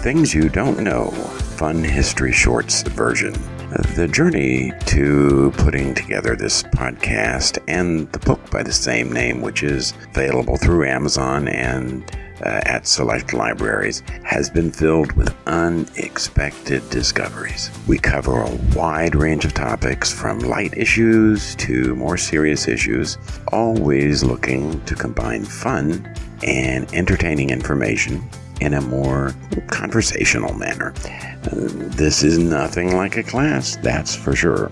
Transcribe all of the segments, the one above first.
Things You Don't Know, Fun History Shorts version. The journey to putting together this podcast and the book by the same name, which is available through Amazon and at select libraries, has been filled with unexpected discoveries. We cover a wide range of topics from light issues to more serious issues, always looking to combine fun and entertaining information in a more conversational manner. This is nothing like a class, that's for sure.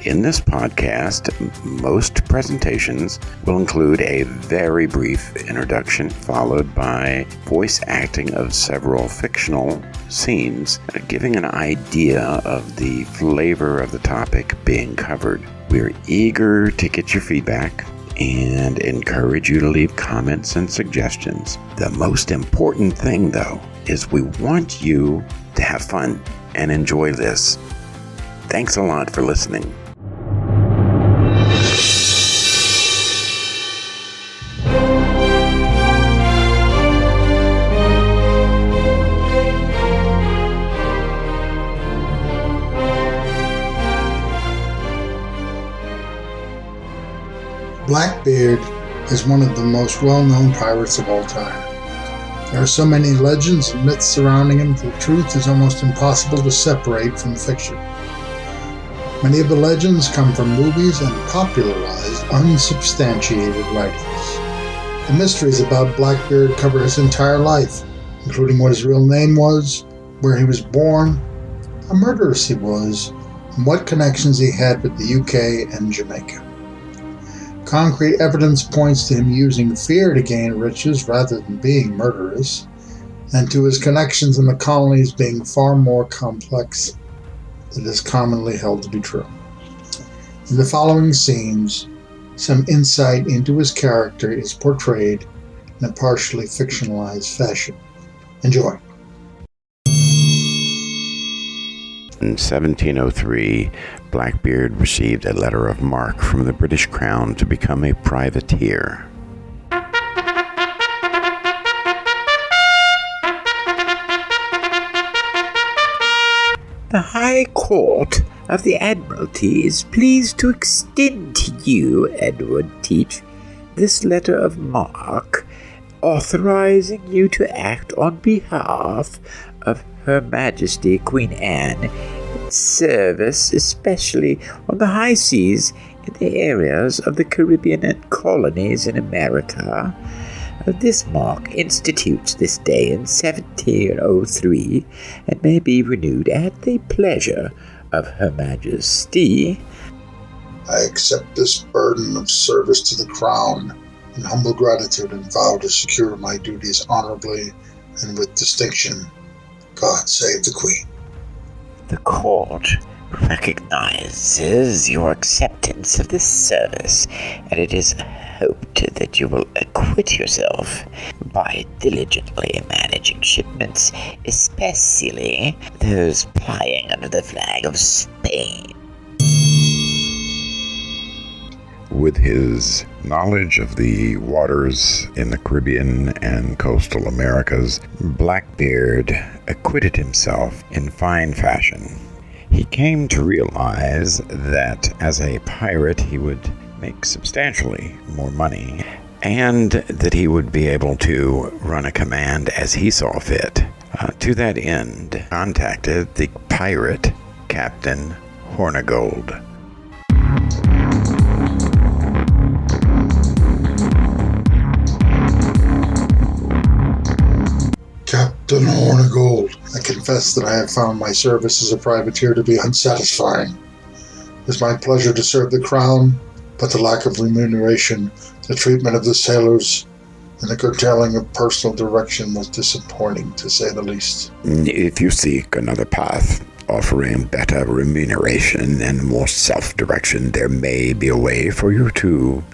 In this podcast, most presentations will include a very brief introduction, followed by voice acting of several fictional scenes, giving an idea of the flavor of the topic being covered. We're eager to get your feedback and encourage you to leave comments and suggestions. The most important thing, though, is we want you to have fun and enjoy this. Thanks a lot for listening. Blackbeard is one of the most well-known pirates of all time. There are so many legends and myths surrounding him that the truth is almost impossible to separate from fiction. Many of the legends come from movies and popularized, unsubstantiated writings. The mysteries about Blackbeard cover his entire life, including what his real name was, where he was born, how murderous he was, and what connections he had with the UK and Jamaica. Concrete evidence points to him using fear to gain riches rather than being murderous, and to his connections in the colonies being far more complex than is commonly held to be true. In the following scenes, some insight into his character is portrayed in a partially fictionalized fashion. Enjoy. In 1703, Blackbeard received a letter of marque from the British Crown to become a privateer. The High Court of the Admiralty is pleased to extend to you, Edward Teach, this letter of marque, authorizing you to act on behalf of Her Majesty Queen Anne in service, especially on the high seas in the areas of the Caribbean and colonies in America. This marque institutes this day in 1703 and may be renewed at the pleasure of Her Majesty. I accept this burden of service to the Crown in humble gratitude and vow to secure my duties honorably and with distinction. God save the Queen. The court recognizes your acceptance of this service, and it is hoped that you will acquit yourself by diligently managing shipments, especially those plying under the flag of Spain. With his knowledge of the waters in the Caribbean and coastal Americas, Blackbeard acquitted himself in fine fashion. He came to realize that as a pirate he would make substantially more money, and that he would be able to run a command as he saw fit. To that end, contacted the pirate Captain Hornigold. Captain Hornigold, I confess that I have found my service as a privateer to be unsatisfying. It is my pleasure to serve the Crown, but the lack of remuneration, the treatment of the sailors, and the curtailing of personal direction was disappointing, to say the least. If you seek another path offering better remuneration and more self-direction, there may be a way for you to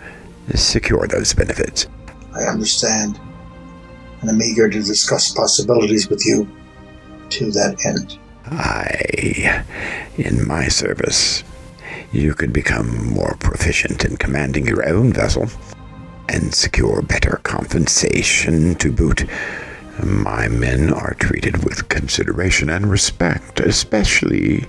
secure those benefits. I understand, and I'm eager to discuss possibilities with you to that end. In my service, you could become more proficient in commanding your own vessel and secure better compensation to boot. My men are treated with consideration and respect, especially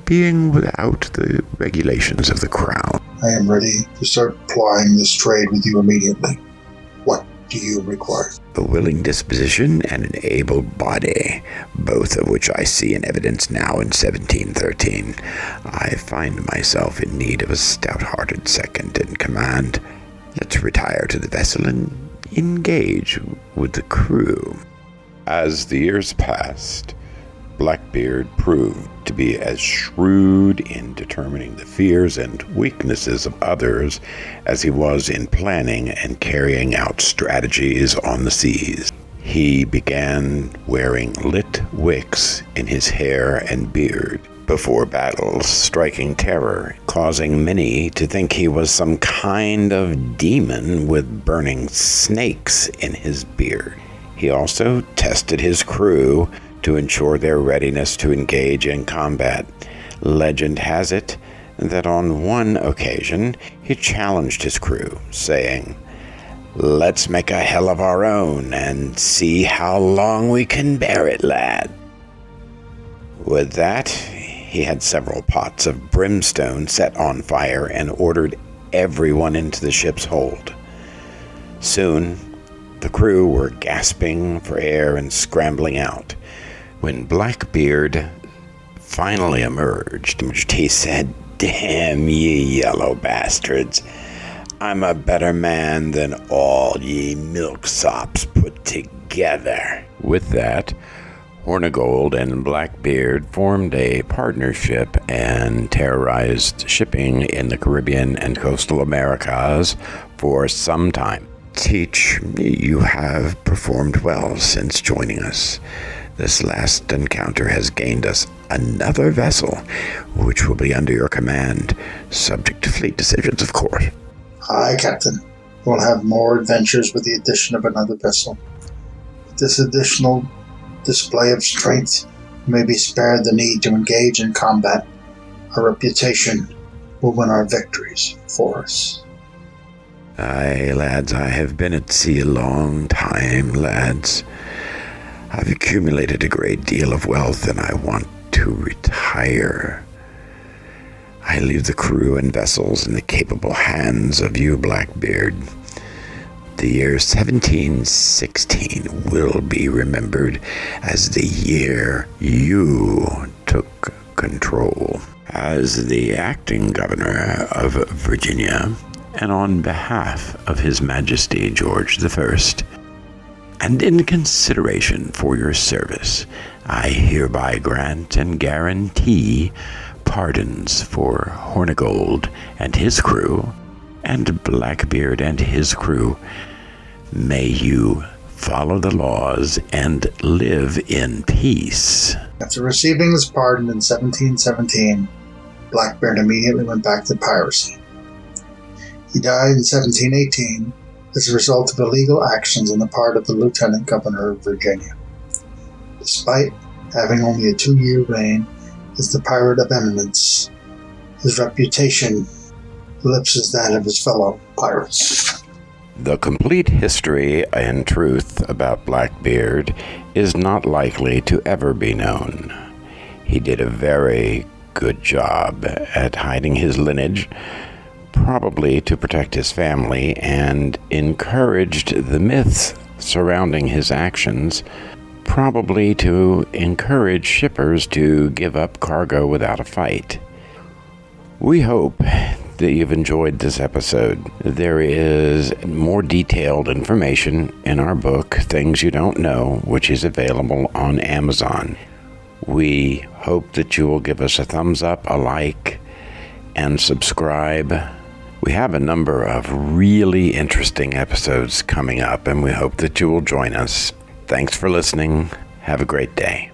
being without the regulations of the crown. I am ready to start plying this trade with you immediately. What do you require? A willing disposition and an able body, both of which I see in evidence now in 1713. I find myself in need of a stout-hearted second in command. Let's retire to the vessel and engage with the crew. As the years passed, Blackbeard proved to be as shrewd in determining the fears and weaknesses of others as he was in planning and carrying out strategies on the seas. He began wearing lit wicks in his hair and beard before battles, striking terror, causing many to think he was some kind of demon with burning snakes in his beard. He also tested his crew to ensure their readiness to engage in combat. Legend has it that on one occasion he challenged his crew, saying, "Let's make a hell of our own and see how long we can bear it, lad." With that, he had several pots of brimstone set on fire and ordered everyone into the ship's hold. Soon, the crew were gasping for air and scrambling out. When Blackbeard finally emerged, he said, "Damn ye yellow bastards. I'm a better man than all ye milksops put together." With that, Hornigold and Blackbeard formed a partnership and terrorized shipping in the Caribbean and coastal Americas for some time. Teach, you have performed well since joining us. This last encounter has gained us another vessel, which will be under your command, subject to fleet decisions, of course. Aye, Captain. We'll have more adventures with the addition of another vessel. With this additional display of strength, we may be spared the need to engage in combat. Our reputation will win our victories for us. Aye, lads, I have been at sea a long time, lads. I've accumulated a great deal of wealth, and I want to retire. I leave the crew and vessels in the capable hands of you, Blackbeard. The year 1716 will be remembered as the year you took control. As the acting governor of Virginia, and on behalf of His Majesty George I, and in consideration for your service, I hereby grant and guarantee pardons for Hornigold and his crew, and Blackbeard and his crew. May you follow the laws and live in peace. After receiving his pardon in 1717, Blackbeard immediately went back to piracy. He died in 1718 as a result of illegal actions on the part of the Lieutenant Governor of Virginia. Despite having only a 2-year reign as the pirate of eminence, his reputation eclipses that of his fellow pirates. The complete history and truth about Blackbeard is not likely to ever be known. He did a very good job at hiding his lineage, probably to protect his family, and encouraged the myths surrounding his actions, probably to encourage shippers to give up cargo without a fight. We hope that you've enjoyed this episode. There is more detailed information in our book, Things You Don't Know, which is available on Amazon. We hope that you will give us a thumbs up, a like, and subscribe. We have a number of really interesting episodes coming up, and we hope that you will join us. Thanks for listening. Have a great day.